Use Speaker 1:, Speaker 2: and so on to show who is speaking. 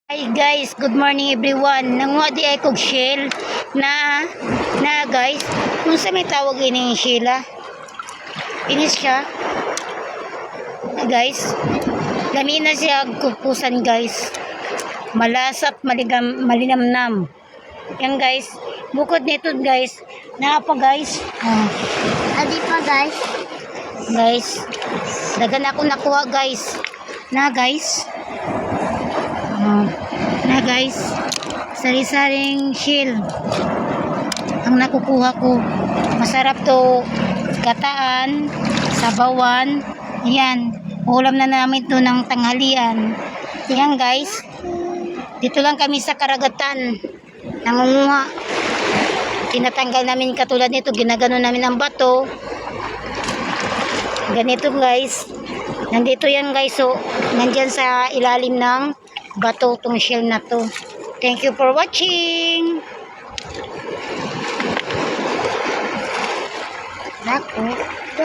Speaker 1: Hi guys, good morning everyone. Nanguha di ay kog shell na guys, kung sa may tawag ini shella. Inis siya. Guys, lami na siya kupusan guys. Malasat, malinamnam. Yan guys, bukod nito guys, na pa guys.
Speaker 2: Adi pa guys.
Speaker 1: Guys, dagan ako nakuha guys. Na guys. Na guys, sari-saring shell ang nakukuha ko. Masarap to, gataan, sabawan. Yan, ulam na namin to ng tanghalian. Yan guys, dito lang kami sa karagatan nangunguha. Tinatanggal namin katulad nito, ginagano namin ang bato. Ganito guys, nandito yan guys, so nandyan sa ilalim ng bato tong shell na to. Thank you for watching. Nako.